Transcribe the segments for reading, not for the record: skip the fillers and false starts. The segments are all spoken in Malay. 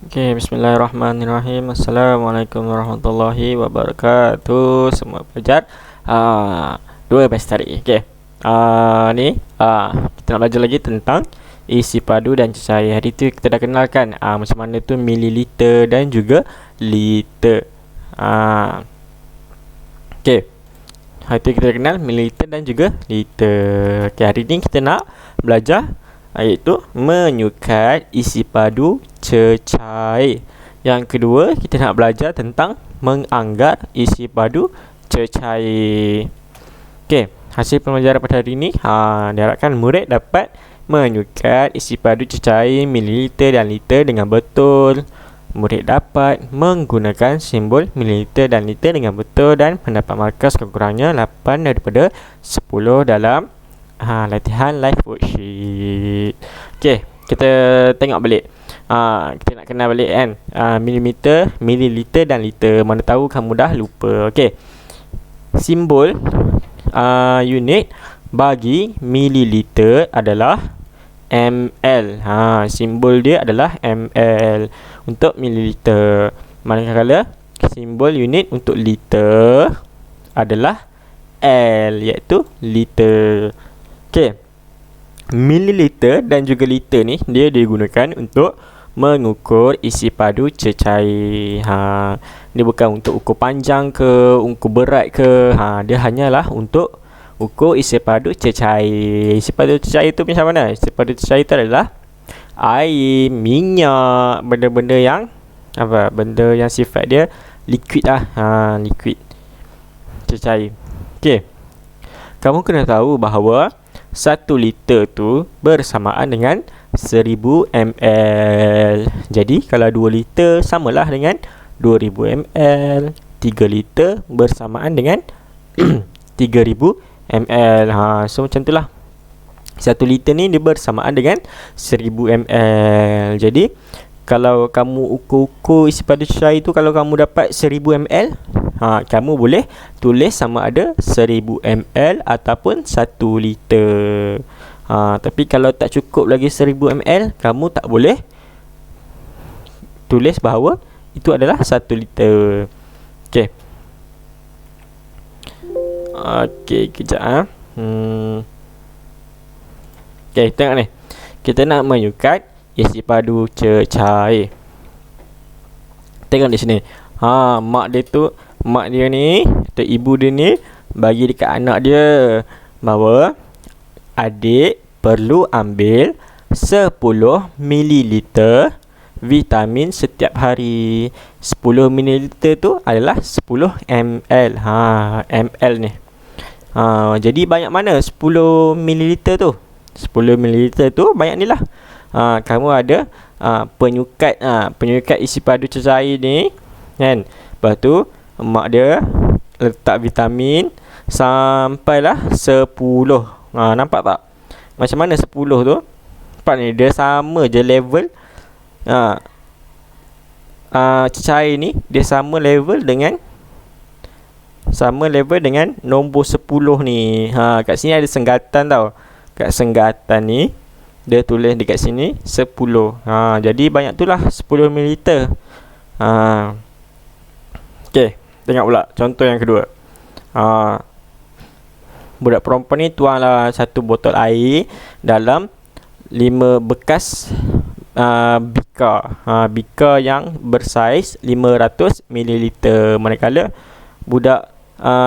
Okay, bismillahirrahmanirrahim. Assalamualaikum warahmatullahi wabarakatuh. Semua pelajar. Dua baris tarik. Okay. Kita nak belajar lagi tentang isi padu dan cecair. Hari tu kita dah kenalkan macam mana tu mililiter dan juga liter. Okay. Hari tu kita dah kenal mililiter dan juga liter. Okay, hari ni kita nak belajar iaitu menyukat isi padu cecair. Yang kedua, kita nak belajar tentang menganggar isi padu cecair. Okey, hasil pembelajaran pada hari ini diharapkan murid dapat menyukat isi padu cecair mililiter dan liter dengan betul. Murid dapat menggunakan simbol mililiter dan liter dengan betul dan mendapat markah sekurang-kurangnya 8 daripada 10 dalam latihan live worksheet. Okey, kita tengok balik. Kita nak kenal balik kan, milimeter, mililiter dan liter. Mana tahu kamu dah lupa. Okey, simbol unit bagi mililiter adalah ml. Simbol dia adalah ml untuk mililiter. Manakala simbol unit untuk liter adalah L, iaitu liter. Okey, mililiter dan juga liter ni dia digunakan untuk mengukur isi padu cecair. Dia bukan untuk ukur panjang ke, ukur berat ke. Dia hanyalah untuk ukur isi padu cecair. Isi padu cecair tu macam mana? Isi padu cecair tu adalah air, minyak, benda-benda yang benda yang sifat dia liquid liquid cecair. Okey, kamu kena tahu bahawa 1 liter tu bersamaan dengan 1000 ml. Jadi kalau 2 liter samalah dengan 2000 ml. 3 liter bersamaan dengan 3000 ml. So macam itulah. 1 liter ni dia bersamaan dengan 1000 ml. Jadi kalau kamu ukur-ukur isi padu cecair tu, kalau kamu dapat 1000 ml, kamu boleh tulis sama ada 1000 ml ataupun 1 liter. Tapi kalau tak cukup lagi 1000 ml, kamu tak boleh tulis bahawa itu adalah 1 liter. Okey. Okey, kejap Okey, tengok ni. Kita nak menyukat isi padu cecair. Tengok di sini. Mak dia ni atau ibu dia ni bagi dekat anak dia bahawa adik perlu ambil 10 mililiter vitamin setiap hari. 10 mililiter tu adalah 10 ml. Ml ni. Jadi banyak mana 10 mililiter tu? 10 mililiter tu banyak ni lah. Kamu ada penyukat isi padu cecair ni kan. Lepas tu mak dia letak vitamin sampailah 10. Nampak tak? Macam mana 10 tu? Nampak ni, dia sama je level. Cecair ni dia sama level dengan nombor 10 ni. Kat sini ada senggatan tau. Kat senggatan ni dia tulis dekat sini 10. Jadi banyak tu lah 10 mililiter. Okey, tengok pula contoh yang kedua. Budak perempuan ni tuanglah 1 botol air dalam 5 bekas bika. Bika yang bersaiz 500 mililiter. Manakala budak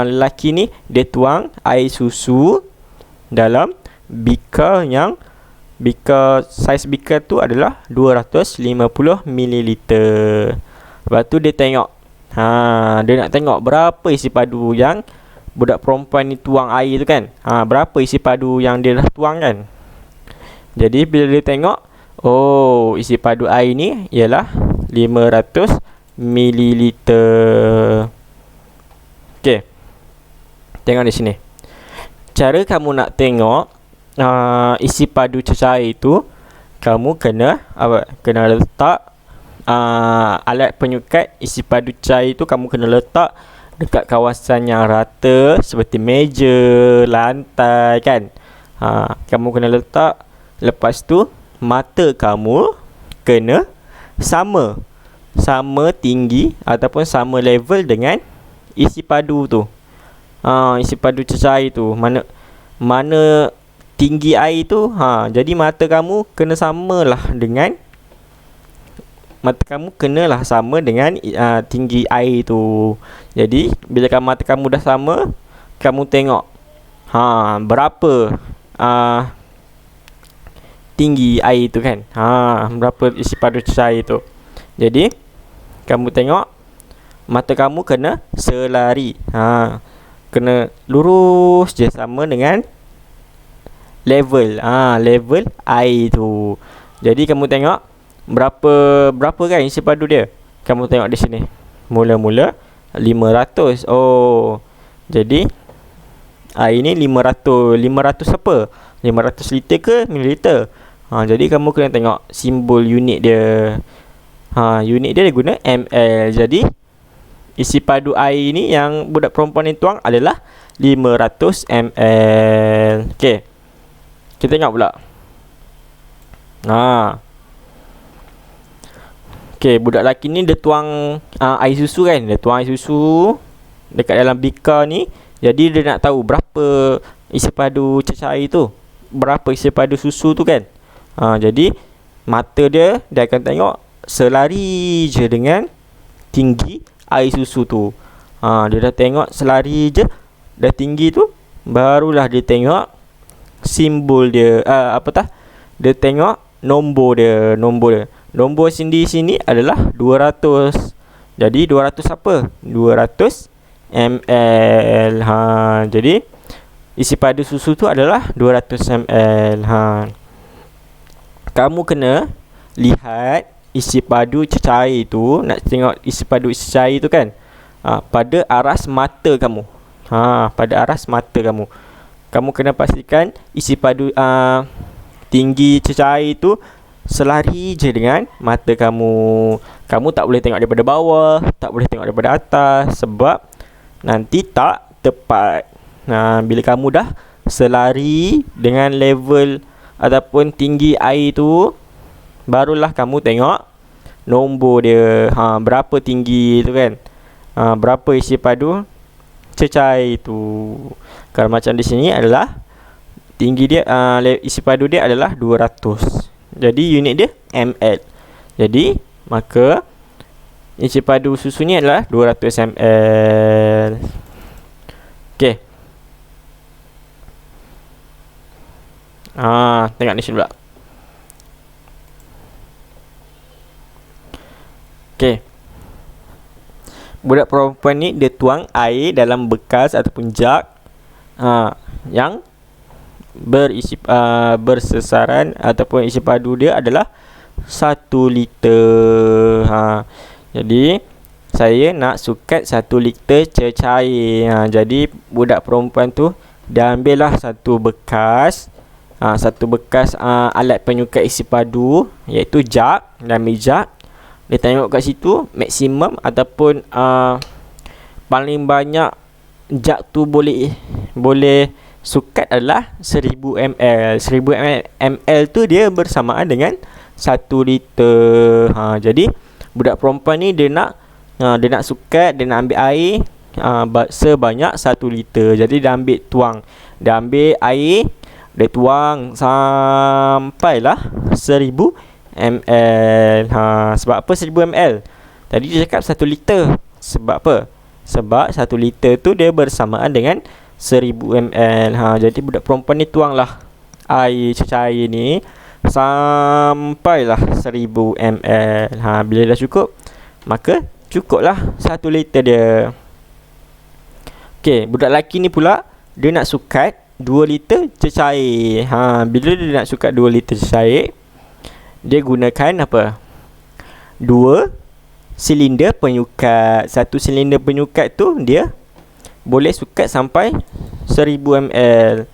lelaki ni dia tuang air susu dalam saiz bika tu adalah 250 mililiter. Lepas tu dia tengok. Dia nak tengok berapa isi padu yang budak perempuan ni tuang air tu kan. Berapa isi padu yang dia dah tuang kan. Jadi bila dia tengok, isi padu air ni ialah 500 mililiter. Okey. Tengok di sini. Cara kamu nak tengok isi padu cecair itu, kamu kena letak alat penyukat isi padu cecair itu, kamu kena letak dekat kawasan yang rata seperti meja, lantai kan. Kamu kena letak. Lepas tu mata kamu kena sama sama tinggi ataupun sama level dengan isi padu tu. Isi padu cecair tu. Mana tinggi air tu, jadi mata kamu kenalah sama dengan tinggi air tu. Jadi bila mata kamu dah sama, kamu tengok berapa tinggi air tu kan. Berapa isi padu cecair tu. Jadi kamu tengok mata kamu kena selari. Kena lurus je sama dengan level level air tu. Jadi kamu tengok berapa kan isi padu dia. Kamu tengok di sini. Mula-mula 500. Oh. Jadi air ni 500 apa? 500 liter ke mililiter? Jadi kamu kena tengok simbol unit dia. Unit dia guna ml. Jadi isi padu air ni yang budak perempuan ni tuang adalah 500 ml. Okey. Kita tengok pula. Okey, budak lelaki ni dia tuang air susu kan. Dia tuang air susu dekat dalam bika ni. Jadi dia nak tahu berapa isi padu cecair tu, berapa isi padu susu tu kan. Jadi mata dia akan tengok selari je dengan tinggi air susu tu. Dia dah tengok selari je dah tinggi tu, barulah dia tengok simbol dia. Dia tengok nombor dia. Nombor sini adalah 200. Jadi 200 apa? 200 ml. Jadi isi padu susu tu adalah 200 ml. Kamu kena lihat isi padu cecair tu. Nak tengok isi padu cecair tu kan, pada aras mata kamu. Pada aras mata kamu. Kamu kena pastikan isi padu tinggi cecair tu selari je dengan mata kamu. Kamu tak boleh tengok daripada bawah, tak boleh tengok daripada atas, sebab nanti tak tepat. Bila kamu dah selari dengan level ataupun tinggi air tu, barulah kamu tengok nombor dia. Berapa tinggi tu kan. Berapa isi padu cecair tu. Kalau macam di sini adalah tinggi dia, isi padu dia adalah 200. Jadi unit dia ml. Jadi maka isi padu susu ni adalah 200 ml. Okey. Tengok ni sini pula. Okey. Budak perempuan ni dia tuang air dalam bekas ataupun jug yang berisi bersesaran ataupun isi padu dia adalah 1 liter. Jadi saya nak sukat 1 liter cecair. Jadi budak perempuan tu dia ambil lah satu bekas alat penyukat isi padu, iaitu jug. Dia ambil jug, dia tengok kat situ maksimum ataupun paling banyak jug tu boleh sukat adalah 1000 ml. 1000 ml tu dia bersamaan dengan 1 liter. Jadi budak perempuan ni dia nak sukat, dia nak ambil air sebanyak 1 liter. Jadi dia ambil air, dia tuang sampailah 1000 ml. Sebab apa 1000 ml? Tadi dia cakap 1 liter. Sebab apa? Sebab 1 liter tu dia bersamaan dengan 1000 ml. Jadi budak perempuan ni tuanglah air cecair ni sampailah 1000 ml. Bila dah cukup, maka cukuplah 1 liter dia. Okey, budak lelaki ni pula dia nak sukat 2 liter cecair. Bila dia nak sukat 2 liter cecair, dia gunakan apa? 2 silinder penyukat. Satu silinder penyukat tu dia boleh sukat sampai 1000 ml.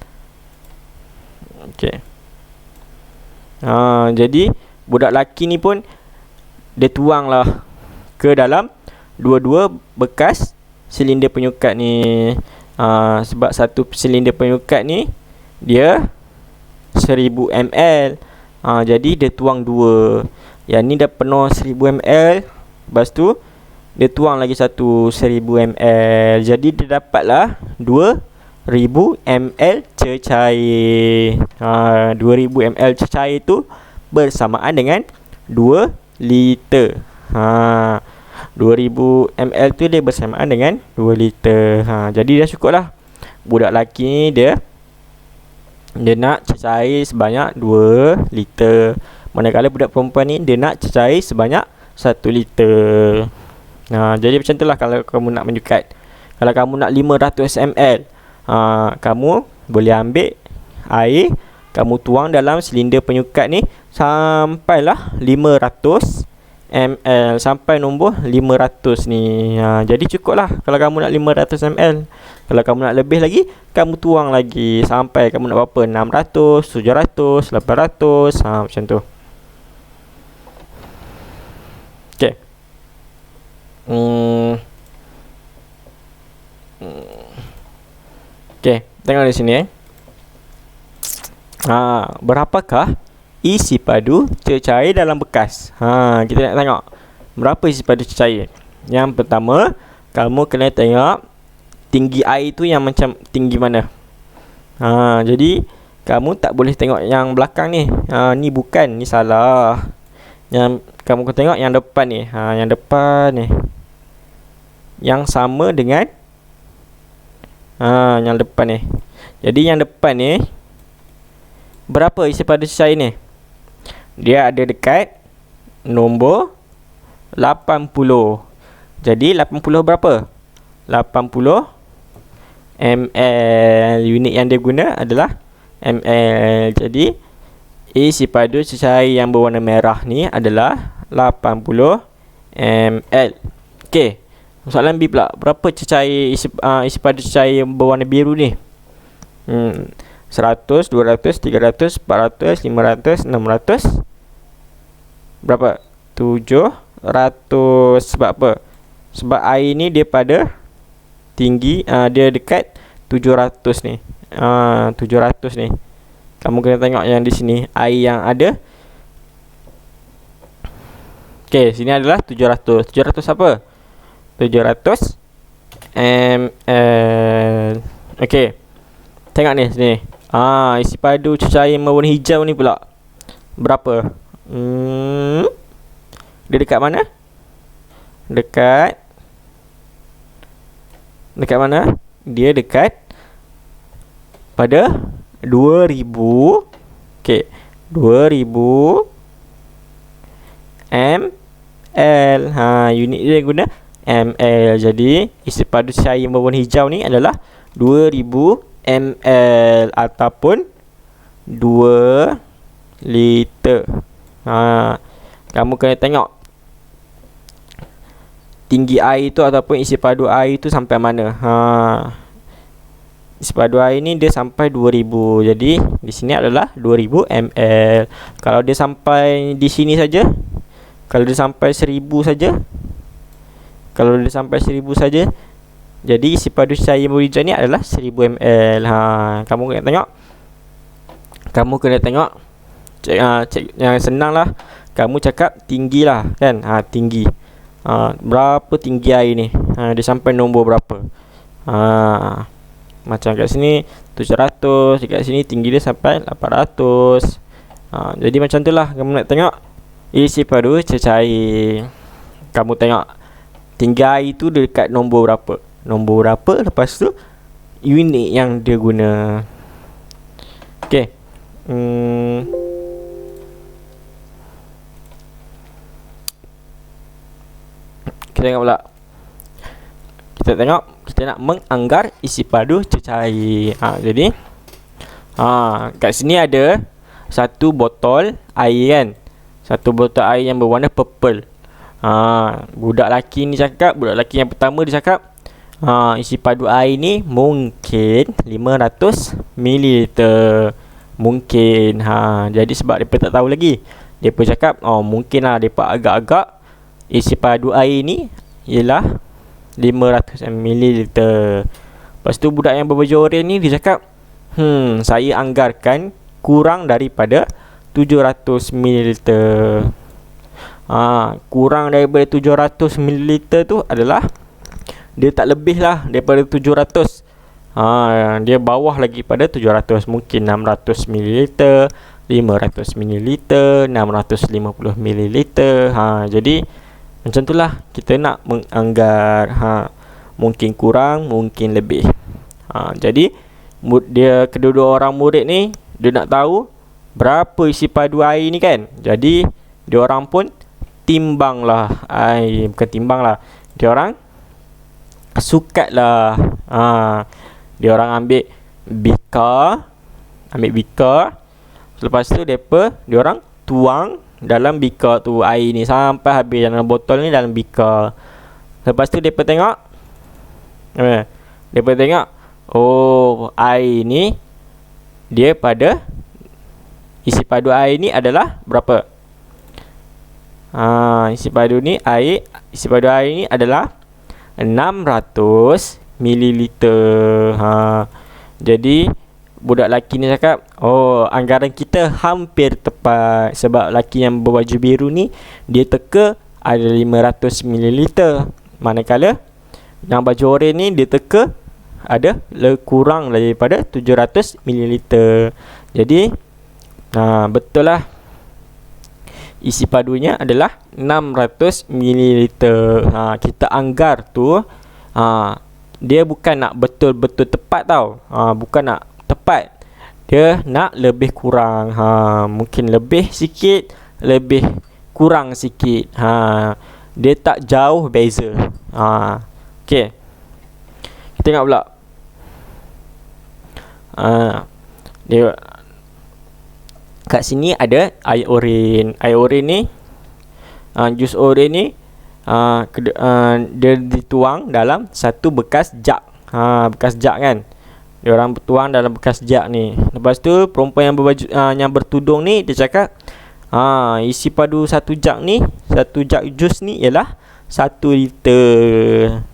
Okey. Jadi budak lelaki ni pun dia tuanglah ke dalam dua-dua bekas silinder penyukat ni. Sebab satu silinder penyukat ni dia 1000 ml. Jadi dia tuang 2. Yang ni dah penuh 1000 ml, Lepas tu dia tuang lagi 1000 ml. Jadi dia dapatlah 2000 ml cecair. 2000 ml cecair tu bersamaan dengan 2 liter. 2000 ml tu dia bersamaan dengan 2 liter. Jadi dah cukup lah. Budak lelaki ni dia nak cecair sebanyak 2 liter. Manakala budak perempuan ni dia nak cecair sebanyak 1 liter. Jadi macam tu lah kalau kamu nak menyukat. Kalau kamu nak 500 ml, kamu boleh ambil air, kamu tuang dalam silinder penyukat ni sampailah 500 ml, sampai nombor 500 ni. Jadi cukup lah kalau kamu nak 500 ml. Kalau kamu nak lebih lagi, kamu tuang lagi sampai kamu nak berapa, 600, 700, 800, macam tu. Okay. Okay, tengok di sini berapakah isi padu cecair dalam bekas? Kita nak tengok berapa isi padu cecair. Yang pertama, kamu kena tengok tinggi air tu yang macam tinggi mana. Jadi kamu tak boleh tengok yang belakang ni. Ni bukan, ni salah. Yang kamu kena tengok yang depan ni. Yang depan ni, yang sama dengan yang depan ni. Jadi yang depan ni, berapa isi padu cecair ni? Dia ada dekat nombor 80. Jadi 80 berapa? 80 ml. Unit yang dia guna adalah ml. Jadi isi padu cecair yang berwarna merah ni adalah 80 ml. Okey. Soalan B pula, berapa cecair isi padu cecair yang berwarna biru ni? 100, 200, 300, 400, 500, 600. Berapa? 700. Sebab apa? Sebab air ni dia pada tinggi, dia dekat 700 ni. 700 ni. Kamu kena tengok yang di sini, air yang ada. Okey, sini adalah 700. 700 apa? 700 ml. Okey. Tengok ni sini. Isi padu cecair berwarna hijau ni pula berapa? Dia dekat mana? Dekat mana? Dia dekat pada 2000. Okey, 2000 ml. Unit dia guna ml. Jadi isi padu cecair berwarna hijau ni adalah 2000 ml ataupun 2 liter. Kamu kena tengok tinggi air tu ataupun isi padu air tu sampai mana. Isi padu air ni dia sampai 2000. Jadi di sini adalah 2000 ml. Kalau dia sampai di sini saja, kalau dia sampai 1000 saja, kalau dia sampai 1000 saja, jadi isi padu cecair berwarna hijau ni adalah 1000 ml. Kamu kena tengok. Kamu kena tengok. Cek yang senang lah. Kamu cakap tinggi lah kan. Tinggi. Berapa tinggi air ni? Dia sampai nombor berapa? Macam kat sini 700. Dekat sini tinggi dia sampai 800. Jadi macam tu lah. Kamu nak tengok isi padu cecair. Kamu tengok tinggi air tu dekat nombor berapa. Nombor berapa, lepas tu unit yang dia guna. Okey. Kita tengok pula. Kita tengok, kita nak menganggar isi padu cecair. Jadi kat sini ada satu botol air kan. Satu botol air yang berwarna purple. Budak lelaki ni cakap, budak lelaki yang pertama dia cakap, isi padu air ni mungkin 500 ml. Mungkin. Jadi sebab dia tak tahu lagi, dia pun cakap mungkin lah, dia agak-agak isi padu air ni ialah 500 ml. Lepas tu budak yang berbaju oranye ni dia cakap, saya anggarkan kurang daripada 700 ml. Kurang daripada 700 ml tu adalah dia tak lebih lah daripada 700. Dia bawah lagi pada 700, mungkin 600 ml, 500 ml, 650 ml. Jadi macam itulah kita nak menganggar. Mungkin kurang, mungkin lebih. Jadi dia kedua-dua orang murid ni dia nak tahu berapa isi padu air ni kan. Jadi dia orang pun timbang lah. Bukan timbang lah, dia orang sukat lah. Dia orang ambil bika. Lepas tu dia orang tuang dalam bika tu air ni sampai habis dalam botol ni, dalam bika. Lepas tu depa tengok, oh, air ni dia pada isi padu air ni adalah berapa? Isi padu air ni adalah 600 mililiter. Jadi budak lelaki ni cakap, oh, anggaran kita hampir tepat. Sebab lelaki yang berbaju biru ni dia teka ada 500 mililiter, manakala yang baju oranye ni dia teka ada kurang daripada 700 mililiter. Jadi betul lah, isi padunya adalah 600 mililiter. Kita anggar tu dia bukan nak betul-betul tepat tau. Bukan nak tepat, dia nak lebih kurang. Mungkin lebih sikit, lebih kurang sikit. Dia tak jauh beza. Okey, kita tengok pula. Dia kat sini ada air oren. Air oren ni, jus oren ni, dia dituang dalam satu bekas jug. Bekas jug kan, dia orang tuang dalam bekas jug ni. Lepas tu perempuan yang berbaju yang bertudung ni dia cakap, isi padu satu jug ni, satu jug jus ni ialah 1 liter.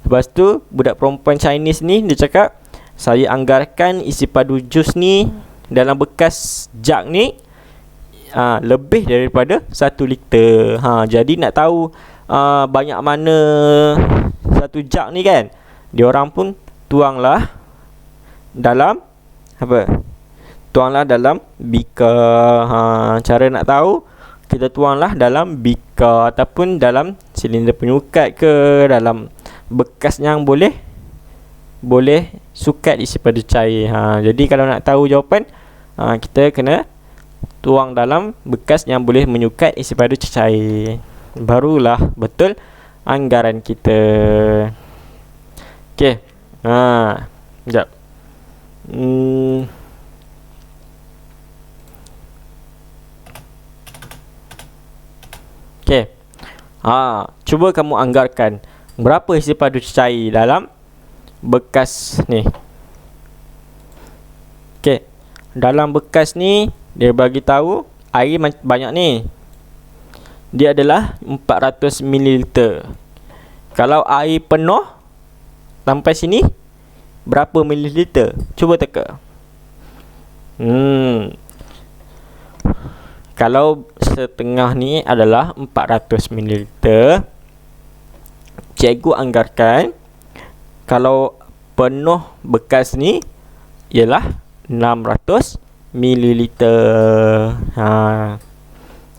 Lepas tu budak perempuan Chinese ni dia cakap, saya anggarkan isi padu jus ni dalam bekas jug ni lebih daripada 1 liter. Jadi nak tahu banyak mana satu jug ni kan, dia orang pun tuanglah dalam tuanglah dalam bika. Cara nak tahu, kita tuanglah dalam bika ataupun dalam silinder penyukat ke, dalam bekas yang boleh sukat isi padu cair. Jadi kalau nak tahu jawapan, kita kena tuang dalam bekas yang boleh menyukat isi padu cair. Barulah betul anggaran kita. Okey. Sekejap. Okey. Cuba kamu anggarkan berapa isi padu cair dalam bekas ni. Okey. Dalam bekas ni dia bagi tahu air banyak ni. Dia adalah 400 mililiter. Kalau air penuh sampai sini berapa mililiter? Cuba teka. Kalau setengah ni adalah 400 mililiter, cikgu anggarkan kalau penuh bekas ni ialah 600 mililiter.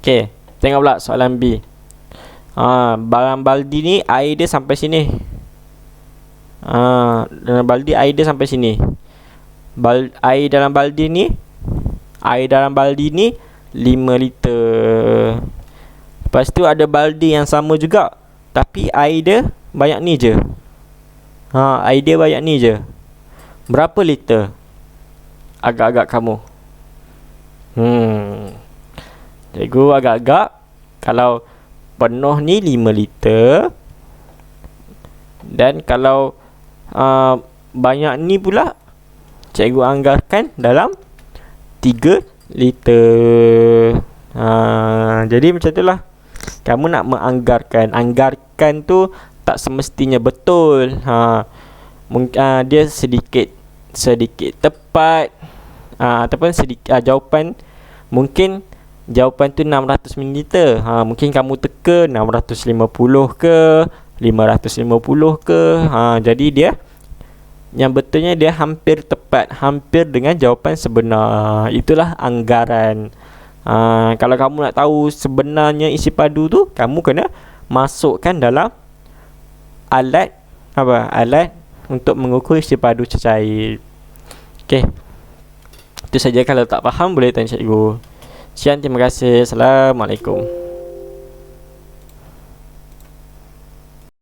Okey, tengok pula soalan B. Dalam baldi ni air dia sampai sini. Dalam baldi air dia sampai sini. Air dalam baldi ni 5 liter. Lepas tu ada baldi yang sama juga, tapi air dia banyak ni je. Air dia banyak ni je. Berapa liter? Agak-agak kamu. Cikgu agak-agak, kalau penuh ni 5 liter, dan kalau banyak ni pula cikgu anggarkan dalam 3 liter. Jadi macam itulah, kamu nak anggarkan tu tak semestinya betul. Dia sedikit tepat, ataupun sedikit jawapan mungkin jawapan tu 600 ml. Mungkin kamu teka 650 ke 550 ke. Jadi dia yang betulnya dia hampir tepat, hampir dengan jawapan sebenar. Itulah anggaran. Kalau kamu nak tahu sebenarnya isi padu tu, kamu kena masukkan dalam alat alat untuk mengukur isi padu cecair. Okey. Itu saja, kalau tak faham boleh tanya cikgu. Sekian, terima kasih. Assalamualaikum.